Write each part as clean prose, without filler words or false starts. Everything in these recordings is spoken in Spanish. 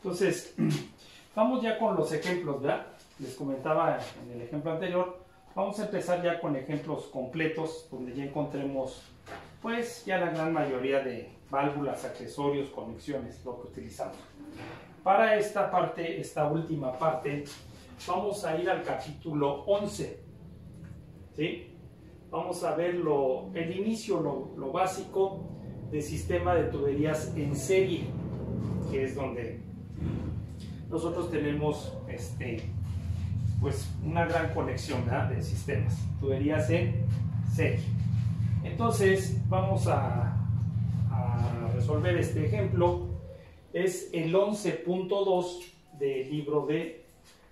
Entonces, vamos ya con los ejemplos, ¿verdad? Les comentaba en el ejemplo anterior, vamos a empezar ya con ejemplos completos, donde ya encontremos, pues, ya la gran mayoría de válvulas, accesorios, conexiones, lo que utilizamos. Para esta parte, esta última parte, vamos a ir al capítulo 11, ¿sí? Vamos a ver el inicio, lo básico del sistema de tuberías en serie, que es donde nosotros tenemos pues una gran conexión, ¿verdad?, de sistemas, tuberías en serie. Entonces vamos a resolver este ejemplo. Es el 11.2 del libro de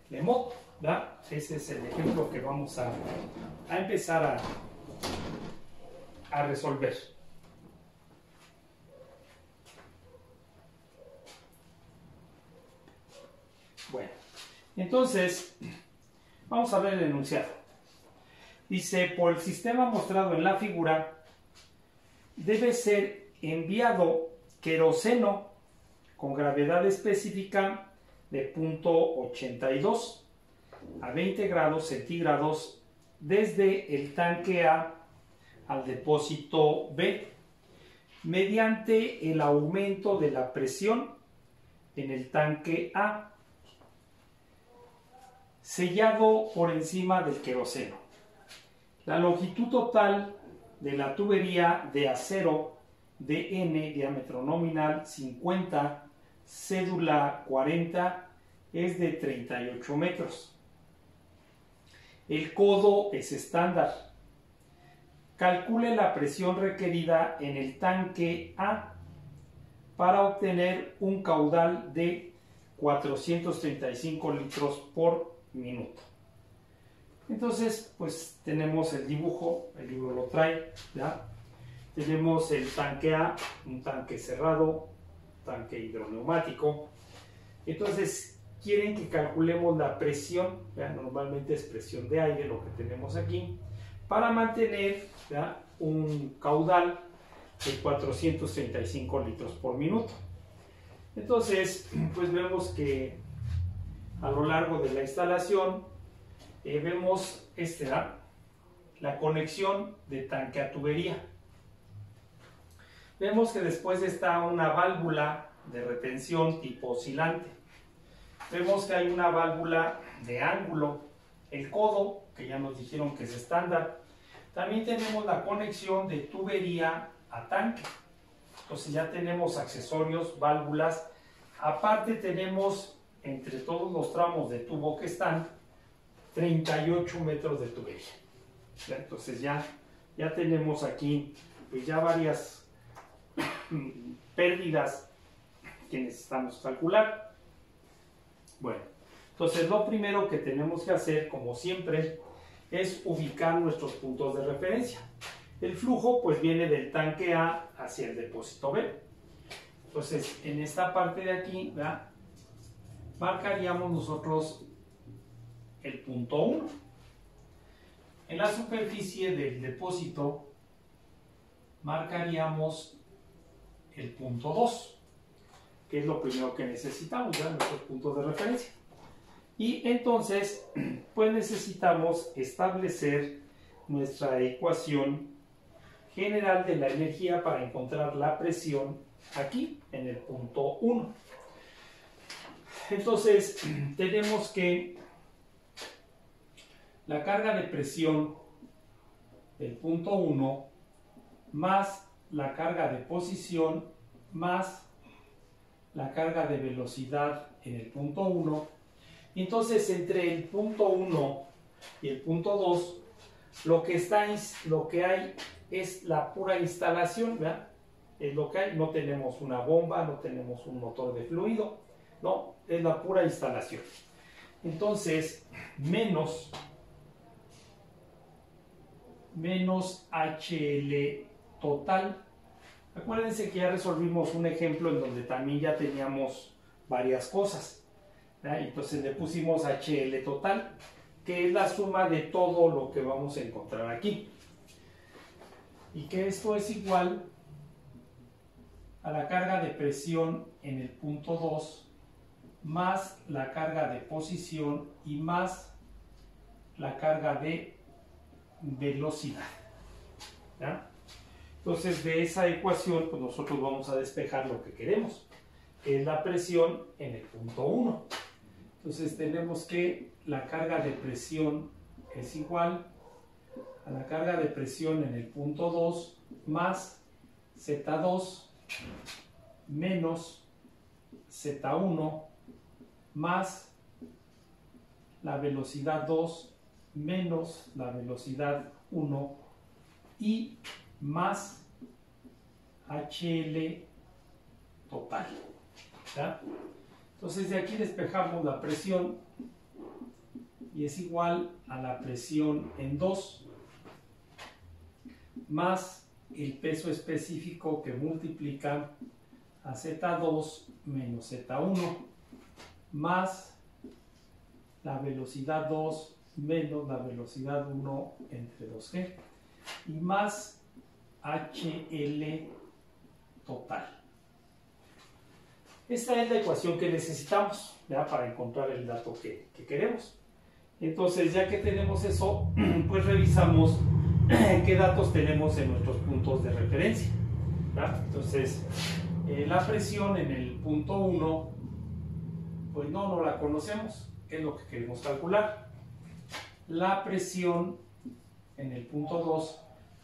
Lemot, ¿verdad? Ese es el ejemplo que vamos a empezar a resolver. Bueno, entonces vamos a ver el enunciado. Dice: por el sistema mostrado en la figura, debe ser enviado queroseno con gravedad específica de 0.82 a 20 grados centígrados desde el tanque A al depósito B, mediante el aumento de la presión en el tanque A, sellado por encima del queroseno. La longitud total de la tubería de acero DN, diámetro nominal 50, cédula 40, es de 38 metros. El codo es estándar. Calcule la presión requerida en el tanque A para obtener un caudal de 435 litros por minuto. Entonces, pues tenemos el dibujo, el libro lo trae, ¿ya? Tenemos el tanque A, un tanque cerrado, tanque hidroneumático. Entonces, quieren que calculemos la presión, ¿ya? Normalmente es presión de aire lo que tenemos aquí, para mantener, ¿ya?, un caudal de 435 litros por minuto. Entonces, pues vemos que a lo largo de la instalación vemos la conexión de tanque a tubería. Vemos que después está una válvula de retención tipo oscilante. Vemos que hay una válvula de ángulo, el codo, que ya nos dijeron que es estándar. También tenemos la conexión de tubería a tanque. Entonces ya tenemos accesorios, válvulas. Aparte tenemos, entre todos los tramos de tubo que están, 38 metros de tubería. Entonces ya tenemos aquí pues ya varias pérdidas que necesitamos calcular. Bueno, entonces lo primero que tenemos que hacer, como siempre, es ubicar nuestros puntos de referencia. El flujo pues viene del tanque A hacia el depósito B. Entonces en esta parte de aquí, ¿verdad?, marcaríamos nosotros el punto 1. En la superficie del depósito marcaríamos el punto 2, que es lo primero que necesitamos, ya nuestros puntos de referencia. Y entonces, pues necesitamos establecer nuestra ecuación general de la energía para encontrar la presión aquí, en el punto 1. Entonces, tenemos que la carga de presión del punto 1 más la carga de posición más la carga de velocidad en el punto 1. Entonces, entre el punto 1 y el punto 2, lo que hay es la pura instalación, ¿verdad? Es lo que hay. No tenemos una bomba, no tenemos un motor de fluido, no, es la pura instalación. Entonces, menos HL total. Acuérdense que ya resolvimos un ejemplo en donde también ya teníamos varias cosas, ¿verdad? Entonces le pusimos HL total, que es la suma de todo lo que vamos a encontrar aquí. Y que esto es igual a la carga de presión en el punto 2 más la carga de posición y más la carga de velocidad. ¿Ya? Entonces, de esa ecuación, pues nosotros vamos a despejar lo que queremos, que es la presión en el punto 1. Entonces, tenemos que la carga de presión es igual a la carga de presión en el punto 2 más Z2 menos Z1 más la velocidad 2 menos la velocidad 1 y más HL total. ¿Ya? Entonces de aquí despejamos la presión y es igual a la presión en 2 más el peso específico que multiplica a Z2 menos Z1 más la velocidad 2 menos la velocidad 1 entre 2G y más HL total. Esta es la ecuación que necesitamos, ¿ya?, para encontrar el dato que queremos. Entonces, ya que tenemos eso, pues revisamos qué datos tenemos en nuestros puntos de referencia, ¿ya? Entonces, la presión en el punto 1, pues no la conocemos, es lo que queremos calcular. La presión en el punto 2,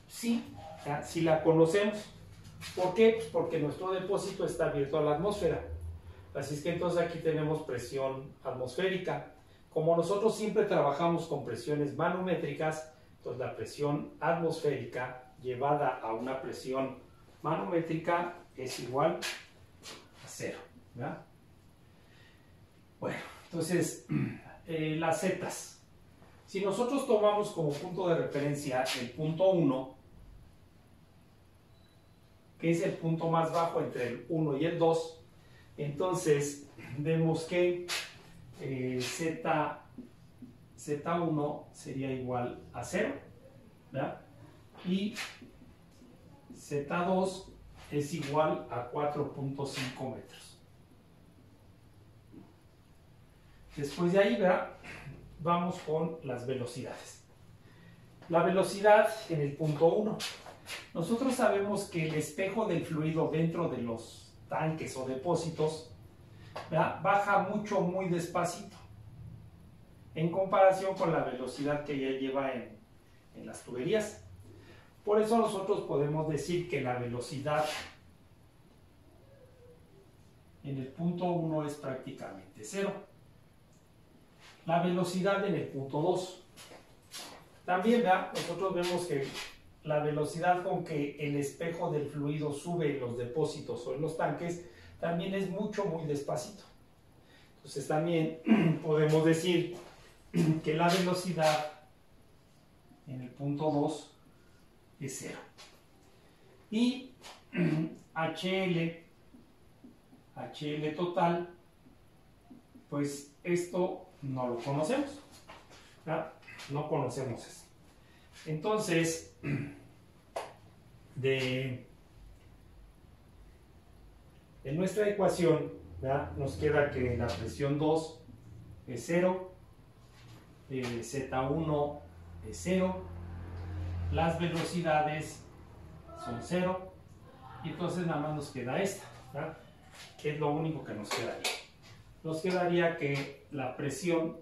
sí, ¿ya?, sí la conocemos. ¿Por qué? Pues porque nuestro depósito está abierto a la atmósfera. Así es que entonces aquí tenemos presión atmosférica. Como nosotros siempre trabajamos con presiones manométricas, entonces la presión atmosférica llevada a una presión manométrica es igual a 0. ¿Verdad? Bueno, entonces las zetas. Si nosotros tomamos como punto de referencia el punto 1, que es el punto más bajo entre el 1 y el 2, entonces vemos que Z1 sería igual a 0, ¿verdad? Y Z2 es igual a 4.5 metros. Después de ahí, ¿verdad?, vamos con las velocidades. La velocidad en el punto 1. Nosotros sabemos que el espejo del fluido dentro de los tanques o depósitos, ¿verdad?, baja muy despacito en comparación con la velocidad que ya lleva en las tuberías. Por eso nosotros podemos decir que la velocidad en el punto 1 es prácticamente 0. La velocidad en el punto 2. También, ¿verdad?, nosotros vemos que la velocidad con que el espejo del fluido sube en los depósitos o en los tanques también es muy despacito. Entonces también podemos decir que la velocidad en el punto 2 es 0. Y HL total, pues esto no lo conocemos, ¿verdad? No conocemos eso. Entonces, de nuestra ecuación, ¿verdad?, nos queda que la presión 2 es 0, Z1 es 0, las velocidades son 0, y entonces nada más nos queda esta, ¿verdad?, que es lo único que nos quedaría. Nos quedaría que la presión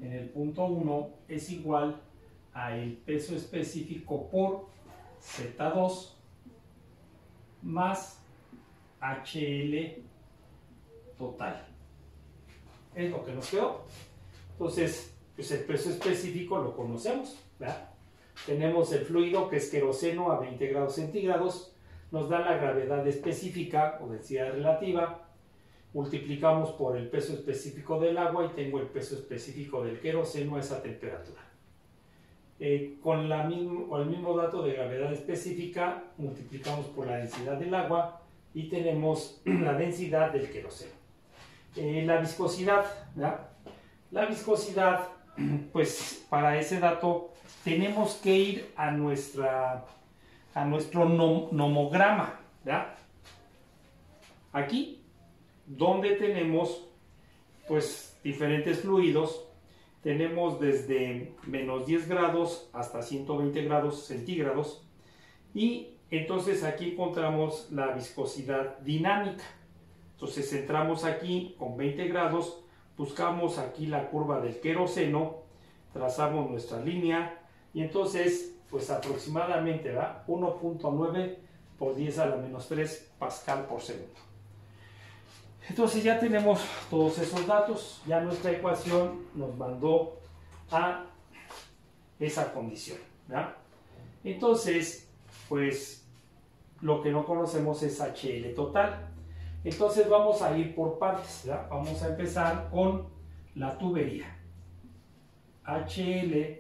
en el punto 1 es igual a el peso específico por Z2 más HL total. Es lo que nos quedó. Entonces, pues el peso específico lo conocemos, ¿verdad? Tenemos el fluido, que es queroseno a 20 grados centígrados, nos da la gravedad específica o densidad relativa, multiplicamos por el peso específico del agua y tengo el peso específico del queroseno a esa temperatura. Con el mismo dato de gravedad específica, multiplicamos por la densidad del agua y tenemos la densidad del queroseno. La viscosidad, ¿verdad? La viscosidad, pues para ese dato tenemos que ir a nuestro nomograma, ¿verdad? Aquí donde tenemos pues diferentes fluidos. Tenemos desde menos 10 grados hasta 120 grados centígrados, y entonces aquí encontramos la viscosidad dinámica. Entonces entramos aquí con 20 grados, buscamos aquí la curva del queroseno, trazamos nuestra línea y entonces pues aproximadamente 1.9 por 10 a la menos 3 pascal por segundo. Entonces ya tenemos todos esos datos, ya nuestra ecuación nos mandó a esa condición, ¿verdad? Entonces, pues lo que no conocemos es HL total. Entonces vamos a ir por partes, ¿verdad? Vamos a empezar con la tubería. HL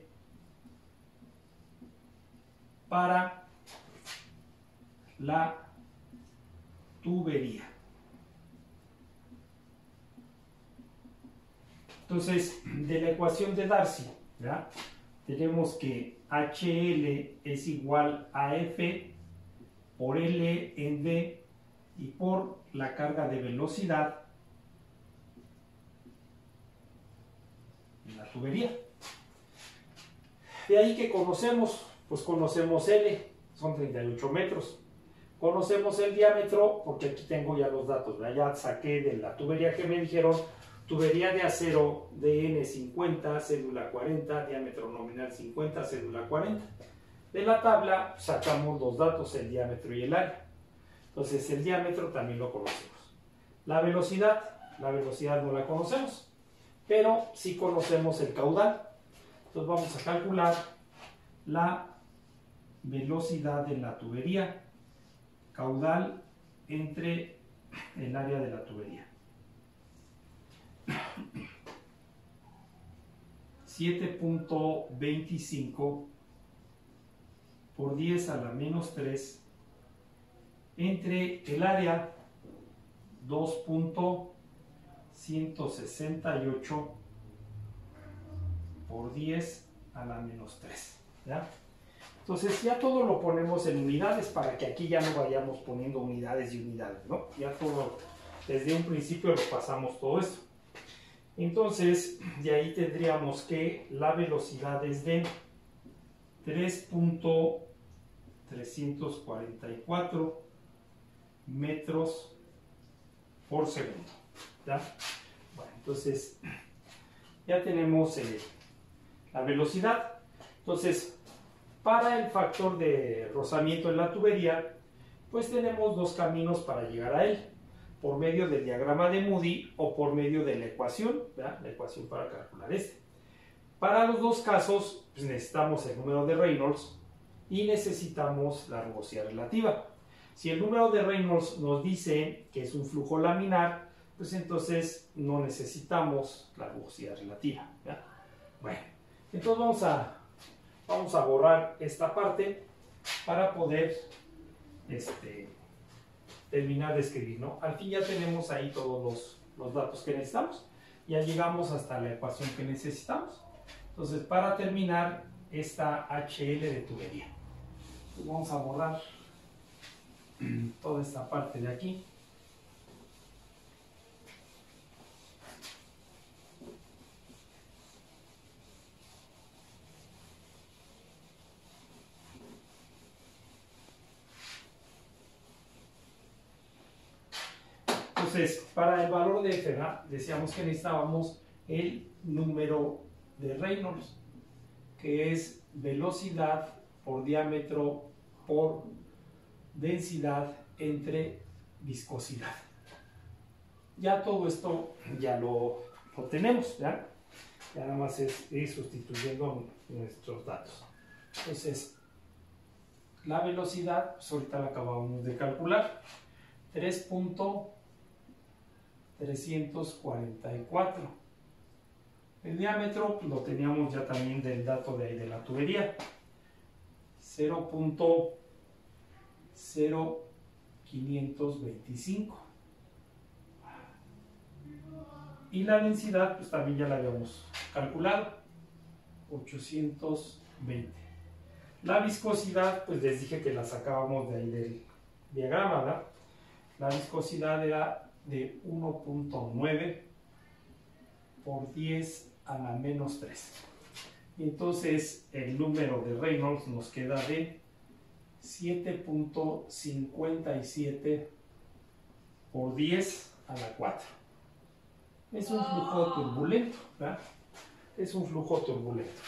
para la tubería. Entonces, de la ecuación de Darcy, ¿verdad? Tenemos que HL es igual a F por L en D y por la carga de velocidad en la tubería. De ahí que conocemos, pues conocemos L, son 38 metros. Conocemos el diámetro, porque aquí tengo ya los datos, ¿verdad? Ya saqué de la tubería que me dijeron, tubería de acero DN 50, cédula 40, diámetro nominal 50, cédula 40. De la tabla sacamos los datos, el diámetro y el área. Entonces el diámetro también lo conocemos. La velocidad no la conocemos, pero sí conocemos el caudal. Entonces vamos a calcular la velocidad de la tubería, caudal entre el área de la tubería. 7.25 por 10 a la menos 3 entre el área 2.168 por 10 a la menos 3, ¿ya? Entonces ya todo lo ponemos en unidades para que aquí ya no vayamos poniendo unidades y unidades, ¿no? Ya todo, desde un principio lo pasamos todo esto. Entonces, de ahí tendríamos que la velocidad es de 3.344 metros por segundo, ¿ya? Bueno, entonces ya tenemos la velocidad. Entonces, para el factor de rozamiento en la tubería, pues tenemos dos caminos para llegar a él: por medio del diagrama de Moody o por medio de la ecuación, ¿verdad? La ecuación para calcular este. Para los dos casos, pues necesitamos el número de Reynolds y necesitamos la rugosidad relativa. Si el número de Reynolds nos dice que es un flujo laminar, pues entonces no necesitamos la rugosidad relativa, ¿verdad? Bueno, entonces vamos a borrar esta parte para poder terminar de escribir, ¿no? Al fin ya tenemos ahí todos los datos que necesitamos. Ya llegamos hasta la ecuación que necesitamos. Entonces, para terminar esta HL de tubería, pues vamos a borrar toda esta parte de aquí. Entonces, para el valor de F, ¿verdad? Decíamos que necesitábamos el número de Reynolds, que es velocidad por diámetro por densidad entre viscosidad. Ya todo esto ya lo tenemos, ¿ya? Ya nada más es ir sustituyendo nuestros datos. Entonces, la velocidad, pues ahorita la acabamos de calcular, 3.344. El diámetro pues, lo teníamos ya también del dato de la tubería, 0.0525. Y la densidad pues también ya la habíamos calculado, 820. La viscosidad pues les dije que la sacábamos de ahí del diagrama, ¿verdad? La viscosidad era de 1.9 por 10 a la menos 3. Entonces el número de Reynolds nos queda de 7.57 por 10 a la 4. Es un flujo turbulento, ¿verdad? Es un flujo turbulento.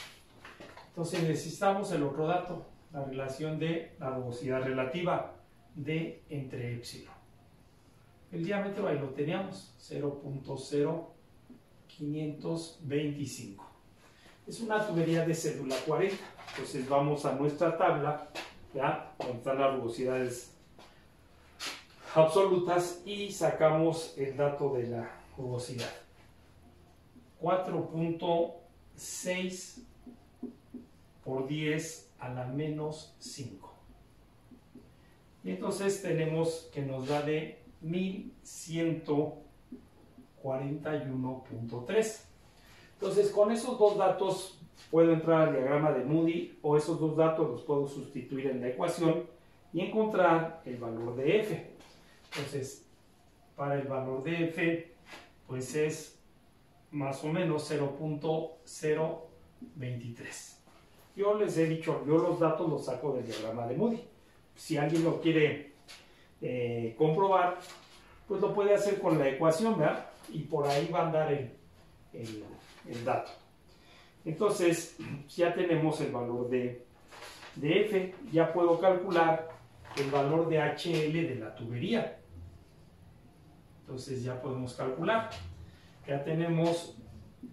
Entonces necesitamos el otro dato, la relación de la rugosidad relativa D entre epsilon. El diámetro ahí lo teníamos, 0.0525. Es una tubería de cédula 40. Entonces vamos a nuestra tabla, ¿ya? Donde están las rugosidades absolutas y sacamos el dato de la rugosidad. 4.6 por 10 a la menos 5. Y entonces tenemos que nos da de 1141.3. Entonces con esos dos datos puedo entrar al diagrama de Moody, o esos dos datos los puedo sustituir en la ecuación y encontrar el valor de F. Entonces para el valor de F pues es más o menos 0.023. Yo les he dicho, yo los datos los saco del diagrama de Moody. Si alguien lo quiere comprobar, pues lo puede hacer con la ecuación, ¿verdad? Y por ahí va a andar el dato. Entonces, ya tenemos el valor de F, ya puedo calcular el valor de HL de la tubería. Entonces ya podemos calcular. Ya tenemos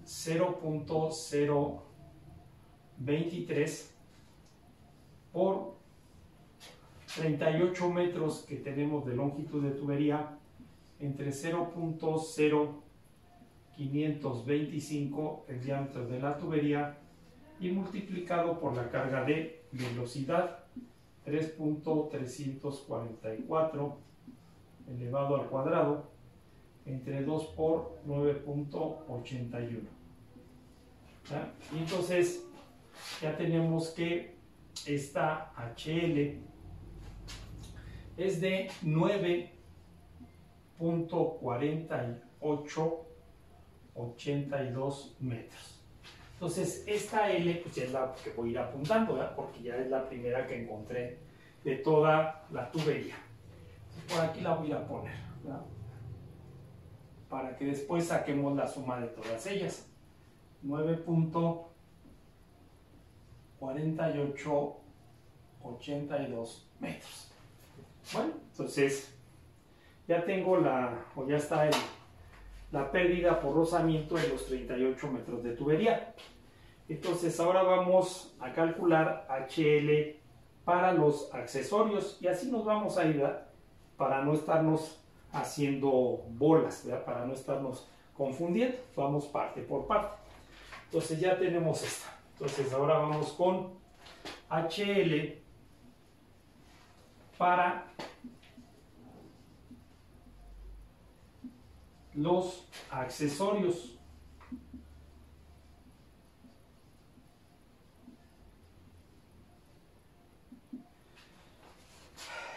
0.023 por 38 metros que tenemos de longitud de tubería entre 0.0525 el diámetro de la tubería y multiplicado por la carga de velocidad 3.344 elevado al cuadrado entre 2 por 9.81. Y entonces ya tenemos que esta HL es de 9.4882 metros. Entonces esta L pues ya es la que voy a ir apuntando, ¿verdad? Porque ya es la primera que encontré de toda la tubería. Por aquí la voy a poner, ¿verdad? Para que después saquemos la suma de todas ellas. 9.4882 metros. Bueno, entonces ya tengo ya está la pérdida por rozamiento en los 38 metros de tubería. Entonces ahora vamos a calcular HL para los accesorios y así nos vamos a ir, ¿verdad? Para no estarnos haciendo bolas, ¿verdad? Para no estarnos confundiendo, vamos parte por parte. Entonces ya tenemos esta. Entonces ahora vamos con HL para los accesorios.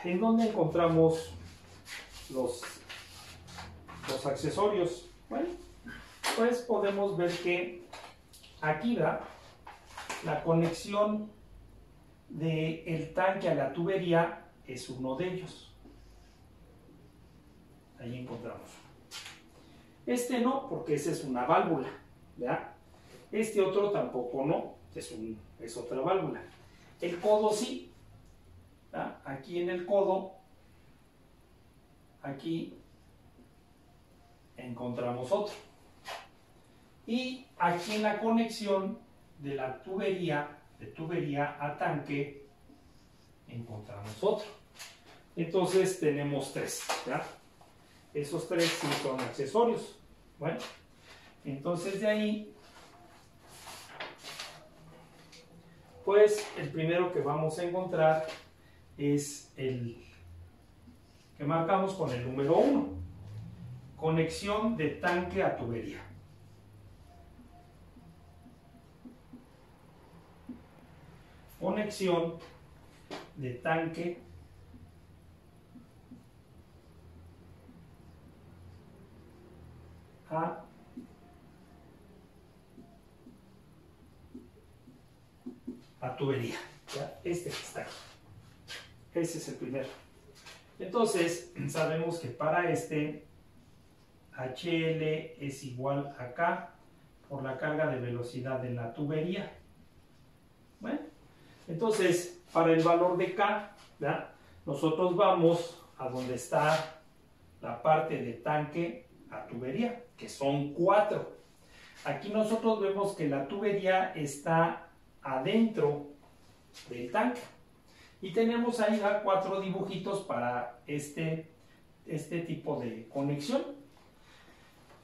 ¿En dónde encontramos los accesorios? Bueno, pues podemos ver que aquí da la conexión del tanque a la tubería es uno de ellos. Ahí encontramos. Este no, porque esa es una válvula, ¿verdad? Este otro tampoco no, es otra válvula. El codo sí, ¿verdad? Aquí en el codo, aquí encontramos otro. Y aquí en la conexión de la tubería, de tubería a tanque, encontramos otro. Entonces tenemos tres, ¿verdad? Esos tres sí son accesorios. Bueno, entonces de ahí, pues el primero que vamos a encontrar es el que marcamos con el número 1. Conexión de tanque a tubería. Conexión de tanque a tubería. ¿Ya? Este que está aquí. Ese es el primero. Entonces, sabemos que para este, HL es igual a K por la carga de velocidad de la tubería. Bueno, entonces, para el valor de K, ¿ya? Nosotros vamos a donde está la parte de tanque a tubería, que son 4. Aquí nosotros vemos que la tubería está adentro del tanque. Y tenemos ahí 4 dibujitos para este tipo de conexión.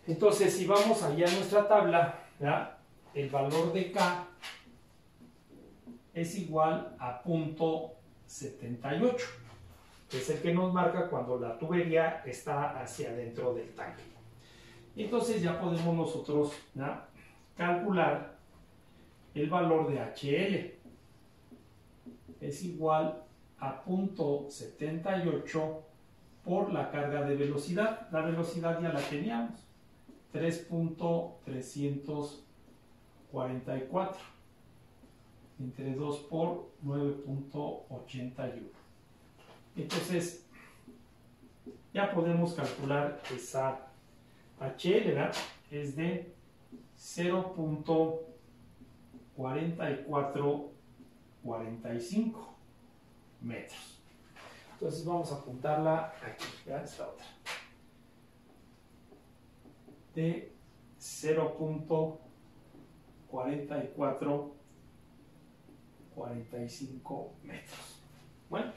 Entonces, si vamos allá a nuestra tabla, ¿ya? El valor de K es igual a 0.78, que es el que nos marca cuando la tubería está hacia adentro del tanque. Entonces ya podemos nosotros, ¿ya?, calcular el valor de HL. Es igual a 0.78 por la carga de velocidad. La velocidad ya la teníamos, 3.344 entre 2 por 9.81. Entonces ya podemos calcular esa HL, ¿verdad? Es de 0.4445 metros. Entonces vamos a apuntarla aquí, ¿verdad? Esta otra. De 0.4445 metros. Bueno,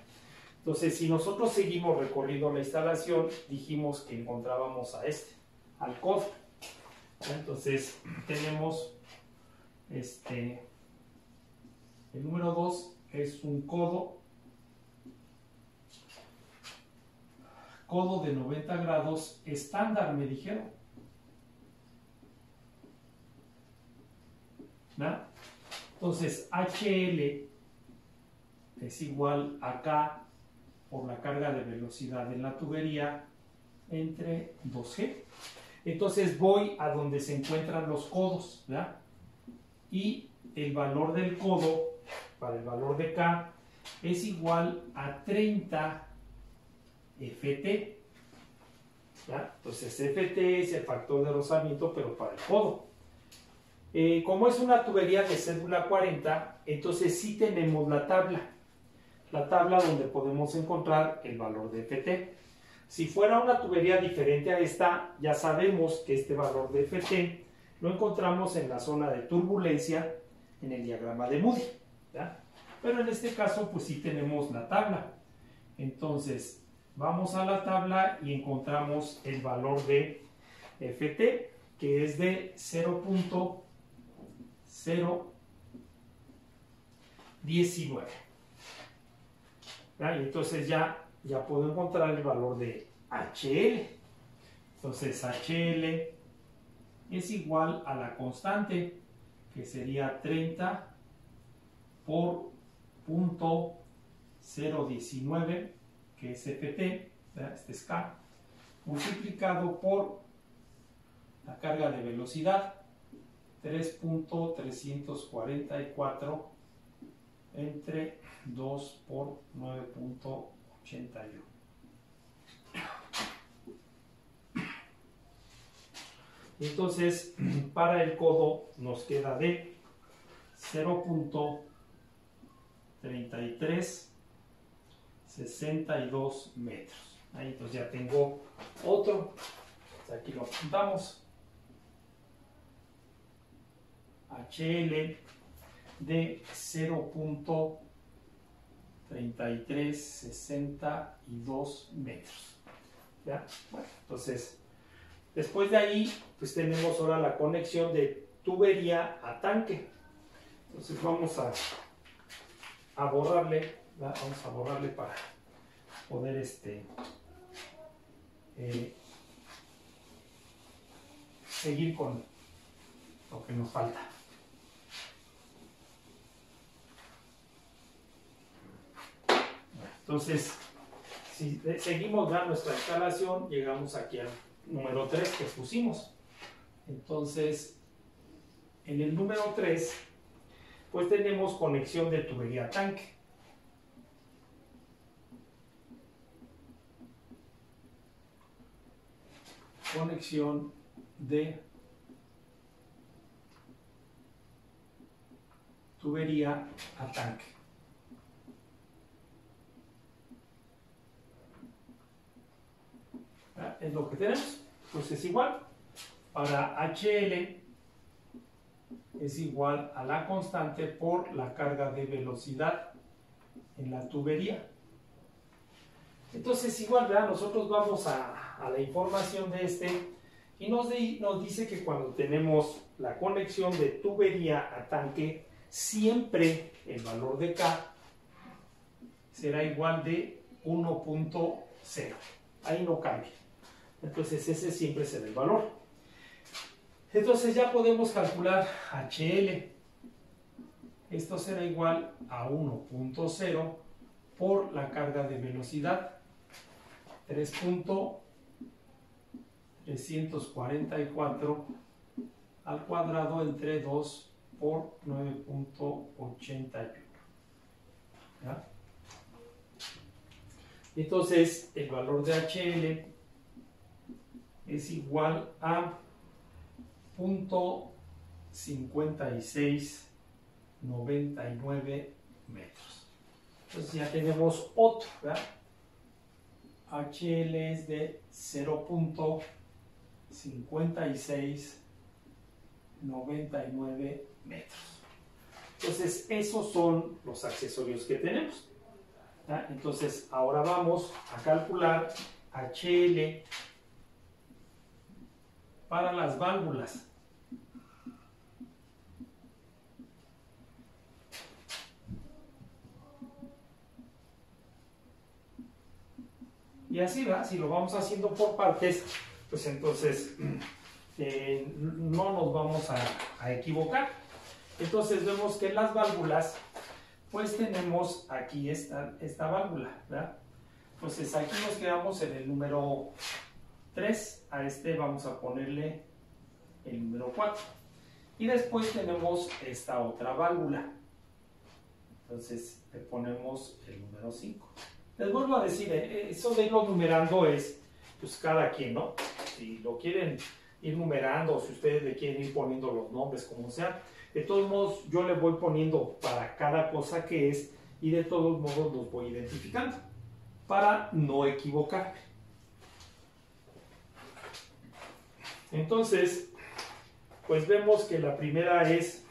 entonces si nosotros seguimos recorriendo la instalación, dijimos que encontrábamos a al codo. Entonces tenemos el número 2 es un codo de 90 grados estándar, me dijeron, ¿no? Entonces HL es igual a K por la carga de velocidad en la tubería entre 2G. Entonces voy a donde se encuentran los codos, ¿verdad? Y el valor del codo para el valor de K es igual a 30 FT, ¿ya? Entonces FT es el factor de rozamiento, pero para el codo. Como es una tubería de cédula 40, entonces sí tenemos la tabla donde podemos encontrar el valor de FT. Si fuera una tubería diferente a esta, ya sabemos que este valor de FT lo encontramos en la zona de turbulencia en el diagrama de Moody, ¿ya? Pero en este caso pues sí tenemos la tabla. Entonces vamos a la tabla y encontramos el valor de FT, que es de 0.019. Y entonces ya puedo encontrar el valor de HL. Entonces HL es igual a la constante, que sería 30 por 0.019, que es FT, este es K, multiplicado por la carga de velocidad, 3.344 entre 2 por 9.81. Entonces, para el codo nos queda de 0.3362 metros. Ahí entonces ya tengo otro. Aquí lo apuntamos. HL de 0.3362 metros. ¿Ya? Bueno, entonces, después de ahí, pues tenemos ahora la conexión de tubería a tanque. Entonces vamos a borrarle, ¿verdad? Vamos a borrarle para poder seguir con lo que nos falta. Entonces, si seguimos nuestra instalación, llegamos aquí al número 3 que pusimos. Entonces, en el número 3, pues tenemos conexión de tubería tanque. Conexión de tubería a tanque. Es lo que tenemos. Pues es igual. Para HL es igual a la constante por la carga de velocidad en la tubería. Entonces igual, ¿verdad? Nosotros vamos a la información de y nos dice que cuando tenemos la conexión de tubería a tanque, siempre el valor de K será igual de 1.0. Ahí no cambia. Entonces ese siempre será el valor. Entonces ya podemos calcular HL. Esto será igual a 1.0 por la carga de velocidad. 3.344 al cuadrado entre 2 por 9.81. ¿Ya? Entonces el valor de HL es igual a 0.5699 metros. Entonces ya tenemos otro, ¿verdad? HL es de 0.5699 metros. Entonces esos son los accesorios que tenemos. ¿Ya? Entonces ahora vamos a calcular HL para las válvulas. Y así va, si lo vamos haciendo por partes, pues entonces no nos vamos a equivocar. Entonces vemos que en las válvulas, pues tenemos aquí esta válvula, ¿verdad? Entonces aquí nos quedamos en el número 3, a este vamos a ponerle el número 4. Y después tenemos esta otra válvula. Entonces le ponemos el número 5. Les vuelvo a decir, eso de irlo numerando es, pues cada quien, ¿no? Si lo quieren ir numerando, o si ustedes le quieren ir poniendo los nombres, como sea. De todos modos, yo le voy poniendo para cada cosa que es, y de todos modos los voy identificando, para no equivocarme. Entonces, pues vemos que la primera es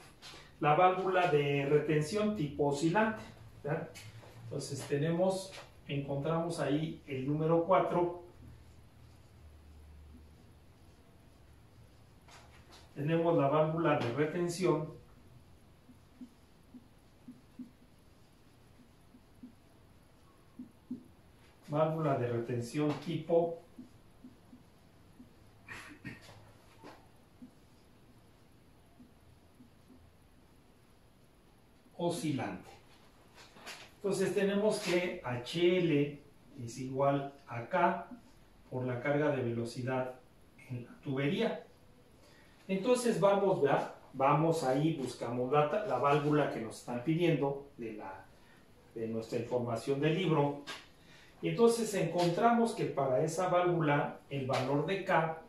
la válvula de retención tipo oscilante, ¿verdad? Entonces encontramos ahí el número 4. Tenemos la válvula de retención tipo oscilante. Entonces tenemos que HL es igual a K por la carga de velocidad en la tubería. Entonces vamos, ¿verdad? Vamos ahí, buscamos la válvula que nos están pidiendo de nuestra información del libro. Y entonces encontramos que para esa válvula el valor de K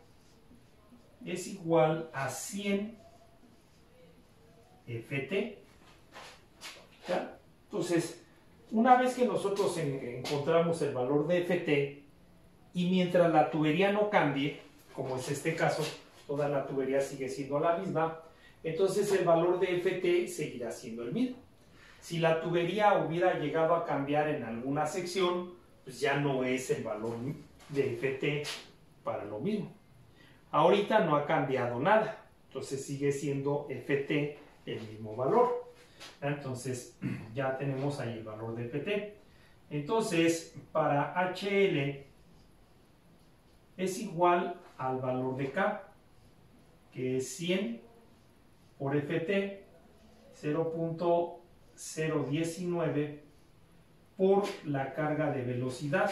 es igual a 100 Ft. ¿Ya? Entonces, una vez que nosotros encontramos el valor de Ft, y mientras la tubería no cambie, como es este caso, toda la tubería sigue siendo la misma, entonces el valor de Ft seguirá siendo el mismo. Si la tubería hubiera llegado a cambiar en alguna sección, pues ya no es el valor de Ft para lo mismo. Ahorita no ha cambiado nada, entonces sigue siendo Ft el mismo valor. Entonces ya tenemos ahí el valor de Ft. Entonces para HL es igual al valor de K, que es 100 por Ft, 0.019 por la carga de velocidad,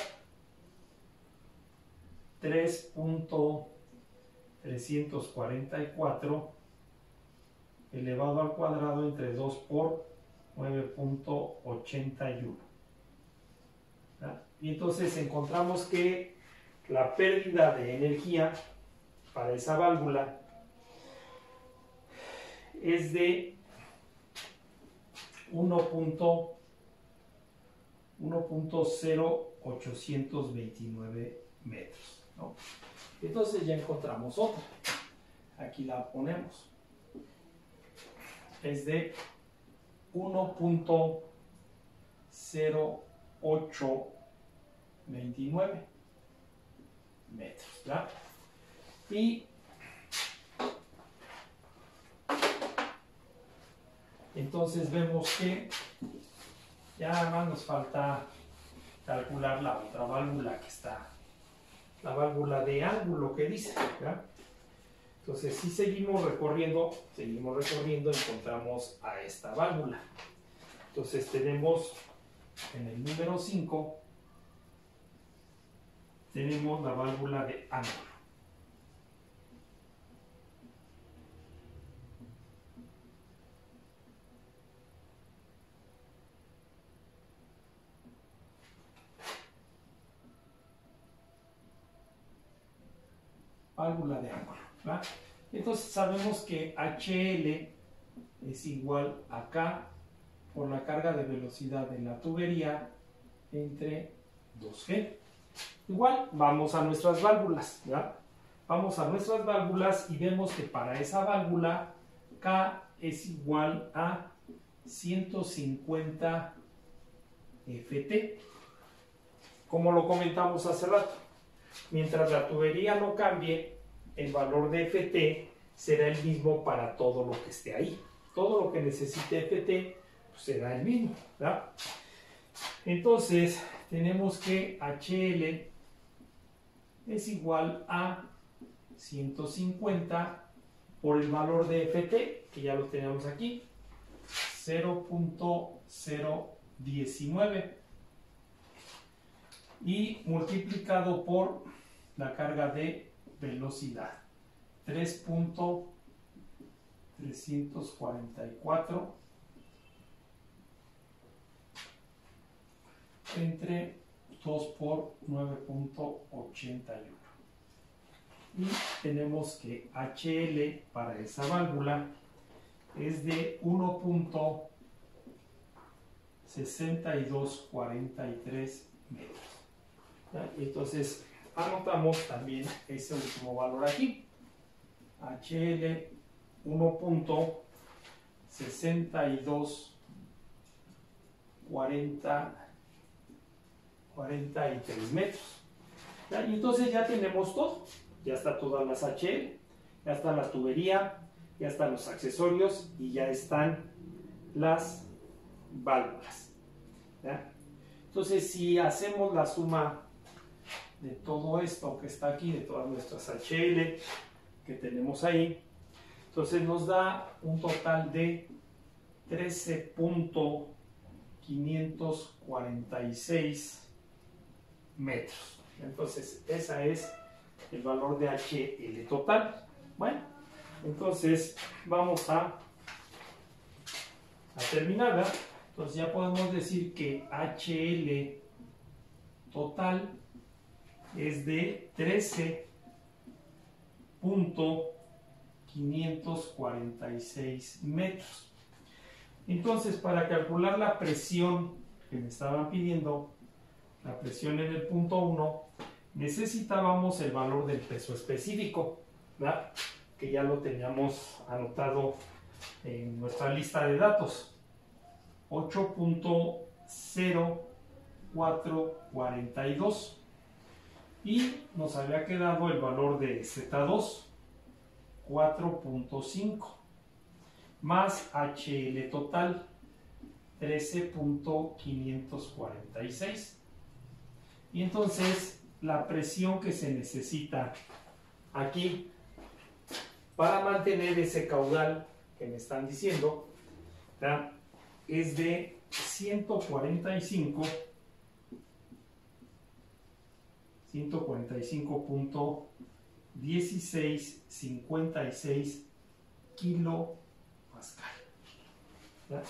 344 elevado al cuadrado entre 2 por 9.81. Y entonces encontramos que la pérdida de energía para esa válvula es de 1.0829 metros, ¿no? Entonces ya encontramos otra. Aquí la ponemos. Es de 1.0829 metros, ¿verdad? Y entonces vemos que ya nada más nos falta calcular la otra válvula que está, la válvula de ángulo que dice, ¿verdad? Entonces si seguimos recorriendo, encontramos a esta válvula. Entonces tenemos en el número 5, tenemos la válvula de ángulo. Válvula de ángulo, ¿verdad? Entonces sabemos que HL es igual a K por la carga de velocidad de la tubería entre 2G. Igual vamos a nuestras válvulas, ¿verdad? Vamos a nuestras válvulas y vemos que para esa válvula K es igual a 150 FT, como lo comentamos hace rato. Mientras la tubería no cambie, el valor de FT será el mismo para todo lo que esté ahí. Todo lo que necesite FT pues será el mismo, ¿verdad? Entonces tenemos que HL es igual a 150 por el valor de FT, que ya lo tenemos aquí, 0.019, y multiplicado por la carga de velocidad, 3.344 entre 2 por 9.81. Y tenemos que HL para esa válvula es de 1.6243 metros. Y entonces anotamos también ese último valor aquí. HL 1.6243 metros. Y entonces ya tenemos todo. Ya está todas las HL, ya está la tubería, ya están los accesorios y ya están las válvulas. ¿Ya? Entonces si hacemos la suma de todo esto que está aquí, de todas nuestras HL que tenemos ahí, entonces nos da un total de 13.546 metros. Entonces esa es el valor de HL total. Bueno, entonces vamos a terminar, ¿verdad? Entonces ya podemos decir que HL total es de 13.546 metros. Entonces, para calcular la presión que me estaban pidiendo, la presión en el punto 1, necesitábamos el valor del peso específico, ¿verdad? Que ya lo teníamos anotado en nuestra lista de datos, 8.0442, y nos había quedado el valor de Z2, 4.5, más HL total, 13.546. Y entonces la presión que se necesita aquí para mantener ese caudal que me están diciendo, ¿verdad?, es de 145.8 1656 kilopascal. ¿Ya?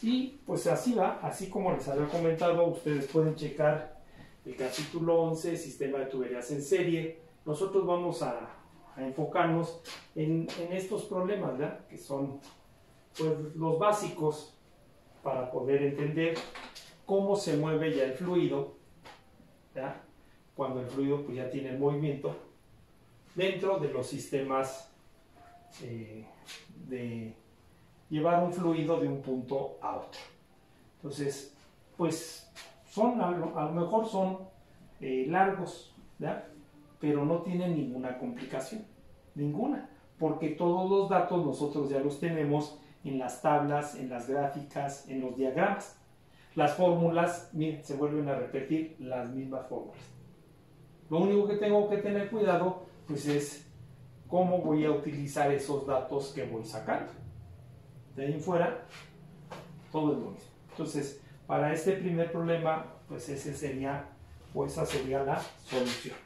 Y pues así va, así como les había comentado, ustedes pueden checar el capítulo 11, sistema de tuberías en serie. Nosotros vamos a enfocarnos en estos problemas, ¿verdad? Que son pues los básicos para poder entender cómo se mueve ya el fluido, ¿verdad? Cuando el fluido pues ya tiene movimiento dentro de los sistemas de llevar un fluido de un punto a otro. Entonces, pues a lo mejor son largos, ¿verdad? Pero no tienen ninguna complicación, ninguna, porque todos los datos nosotros ya los tenemos en las tablas, en las gráficas, en los diagramas. Las fórmulas, miren, se vuelven a repetir las mismas fórmulas. Lo único que tengo que tener cuidado, pues es cómo voy a utilizar esos datos que voy sacando. De ahí en fuera, todo es lo mismo. Entonces, para este primer problema, pues esa sería la solución.